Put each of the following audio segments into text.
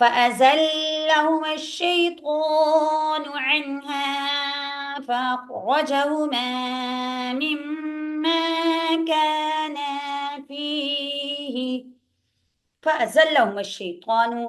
فأزلهما الشيطان عنها فأخرجهما مما كانا فيه। فأزلهما الشيطان،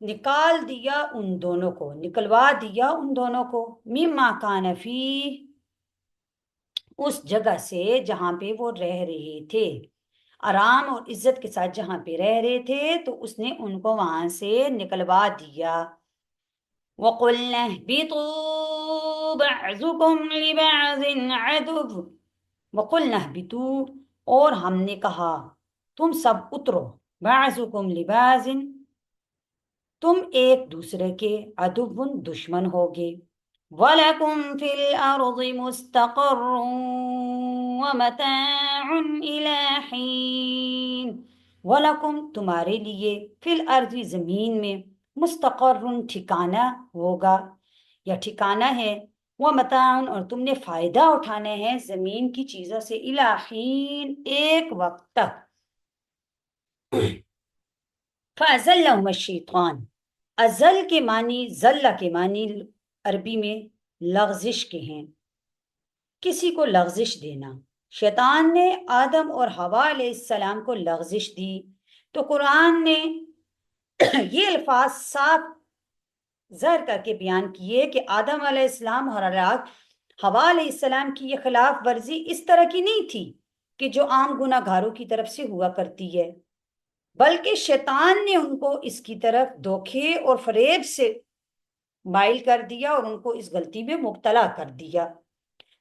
نکال دیا ان دونوں کو، نکلوا دیا ان دونوں کو، مما کان فی، اس جگہ سے جہاں پہ وہ رہ رہے تھے، آرام اور عزت کے ساتھ جہاں پہ رہ رہے تھے تو اس نے ان کو وہاں سے نکلوا دیا۔ وَقُلْنَا اهْبِطُوا بَعْضُكُمْ لِبَعْضٍ عَدُوٌّ، وَقُلْنَا اهْبِطُوا، اور ہم نے کہا تم سب اترو، بَعْضُكُمْ لِبَعْضٍ، تم ایک دوسرے کے، عدو دشمن ہوگے، وَلَكُمْ فِي الْأَرْضِ مُسْتَقَرٌّ وَمَتَاعٌ إِلَىٰ حِينٍ، وَلَكُمْ تمہارے لیے، فِي الْأَرْضِ زمین میں، مستقر ٹھکانہ ہوگا یا ٹھکانہ ہے، وَمَتَاعٌ اور تم نے فائدہ اٹھانا ہے زمین کی چیزوں سے، إِلَىٰ حِين ایک وقت تک۔ فَأَزَلَّهُمَ الشَّيْطَانُ، ازل کے معنی، ذلہ کے معنی عربی میں لغزش کے ہیں، کسی کو لغزش دینا۔ شیطان نے آدم اور حوا علیہ السلام کو لغزش دی، تو قرآن نے یہ الفاظ صاف ظاہر کر کے بیان کیے کہ آدم علیہ السلام اور حوا علیہ السلام کی یہ خلاف ورزی اس طرح کی نہیں تھی کہ جو عام گناہ گاروں کی طرف سے ہوا کرتی ہے، بلکہ شیطان نے ان کو اس کی طرف دھوکے اور فریب سے مائل کر دیا اور ان کو اس غلطی میں مبتلا کر دیا،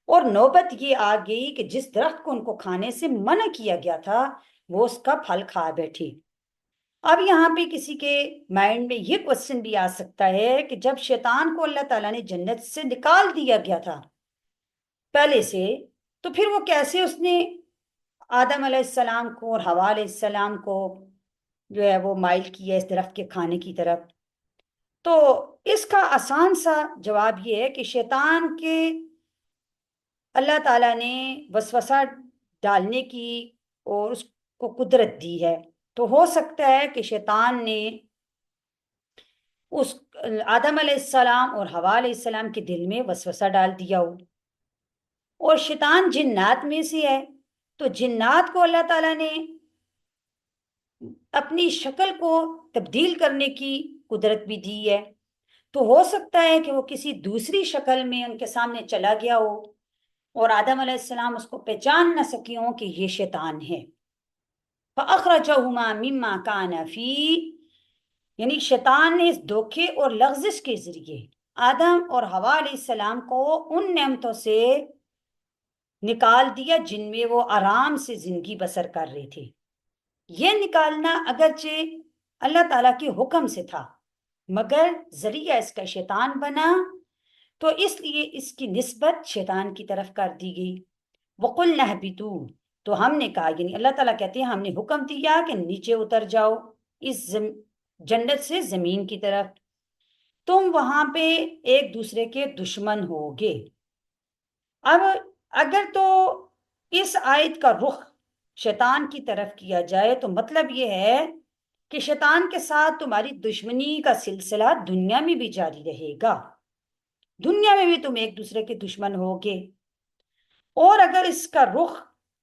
اور نوبت یہ آ گئی کہ جس درخت کو ان کو کھانے سے منع کیا گیا تھا وہ اس کا پھل کھا بیٹھے۔ اب یہاں پہ کسی کے مائنڈ میں یہ کوشچن بھی آ سکتا ہے کہ جب شیطان کو اللہ تعالیٰ نے جنت سے نکال دیا گیا تھا پہلے سے، تو پھر وہ کیسے اس نے آدم علیہ السلام کو اور حوا علیہ السلام کو جو ہے وہ مائل کیا اس درخت کے کھانے کی طرف؟ تو اس کا آسان سا جواب یہ ہے کہ شیطان کے اللہ تعالیٰ نے وسوسہ ڈالنے کی اور اس کو قدرت دی ہے، تو ہو سکتا ہے کہ شیطان نے اس آدم علیہ السلام اور حوا علیہ السلام کے دل میں وسوسہ ڈال دیا ہو، اور شیطان جنات میں سے ہے، تو جنات کو اللہ تعالیٰ نے اپنی شکل کو تبدیل کرنے کی قدرت بھی دی ہے، تو ہو سکتا ہے کہ وہ کسی دوسری شکل میں ان کے سامنے چلا گیا ہو اور آدم علیہ السلام اس کو پہچان نہ سکی ہوں کہ یہ شیطان ہے۔ فَأَخْرَجَهُمَا مِمَّا كَانَ فِيهِ، یعنی شیطان نے اس دھوکے اور لغزش کے ذریعے آدم اور حوا علیہ السلام کو ان نعمتوں سے نکال دیا جن میں وہ آرام سے زندگی بسر کر رہے تھے۔ یہ نکالنا اگرچہ اللہ تعالیٰ کے حکم سے تھا، مگر ذریعہ اس کا شیطان بنا، تو اس لیے اس کی نسبت شیطان کی طرف کر دی گئی۔ وَقُلْنَا اهْبِطُوا، تو ہم نے کہا، یعنی اللہ تعالیٰ کہتے ہیں ہم نے حکم دیا کہ نیچے اتر جاؤ اس جنت سے زمین کی طرف، تم وہاں پہ ایک دوسرے کے دشمن ہوگے۔ اب اگر تو اس آیت کا رخ شیطان کی طرف کیا جائے تو مطلب یہ ہے کہ شیطان کے ساتھ تمہاری دشمنی کا سلسلہ دنیا میں بھی جاری رہے گا، دنیا میں بھی تم ایک دوسرے کے دشمن ہوگے۔ اور اگر اس کا رخ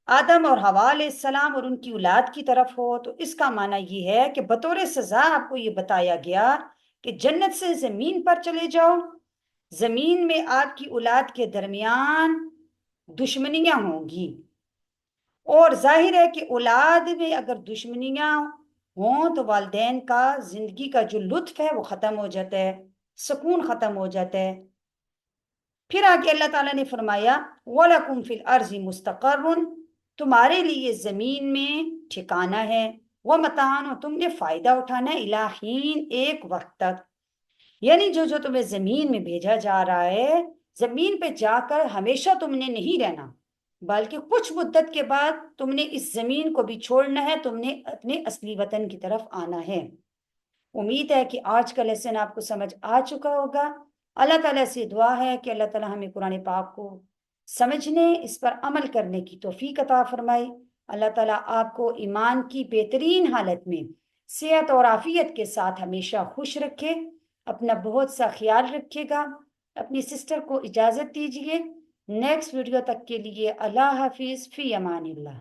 آدم اور حوا علیہ السلام اور ان کی اولاد کی طرف ہو تو اس کا معنی یہ ہے کہ بطور سزا آپ کو یہ بتایا گیا کہ جنت سے زمین پر چلے جاؤ، زمین میں آپ کی اولاد کے درمیان دشمنیاں ہوں گی، اور ظاہر ہے کہ اولاد میں اگر دشمنیاں ہوں تو والدین کا زندگی کا جو لطف ہے وہ ختم ہو جاتا ہے، سکون ختم ہو جاتا ہے۔ پھر آگے اللہ تعالیٰ نے فرمایا وَلَكُمْ فِي الْأَرْضِ مُسْتَقَرٌ، تمہارے لیے زمین میں ٹھکانہ ہے، وَمَتَاعٌ، تم نے فائدہ اٹھانا ہے، إِلَىٰ حِين ایک وقت تک، یعنی جو تمہیں زمین میں بھیجا جا رہا ہے، زمین پہ جا کر ہمیشہ تم نے نہیں رہنا، بلکہ کچھ مدت کے بعد تم نے اس زمین کو بھی چھوڑنا ہے، تم نے اپنے اصلی وطن کی طرف آنا ہے۔ امید ہے کہ آج کا لیسن آپ کو سمجھ آ چکا ہوگا۔ اللہ تعالیٰ سے دعا ہے کہ اللہ تعالیٰ ہمیں قرآن پاک کو سمجھنے، اس پر عمل کرنے کی توفیق عطا فرمائے۔ اللہ تعالیٰ آپ کو ایمان کی بہترین حالت میں صحت اور عافیت کے ساتھ ہمیشہ خوش رکھے۔ اپنا بہت سا خیال رکھیے گا۔ اپنی سسٹر کو اجازت دیجیے۔ نیکسٹ ویڈیو تک کے لیے اللہ حافظ، فی امان اللہ۔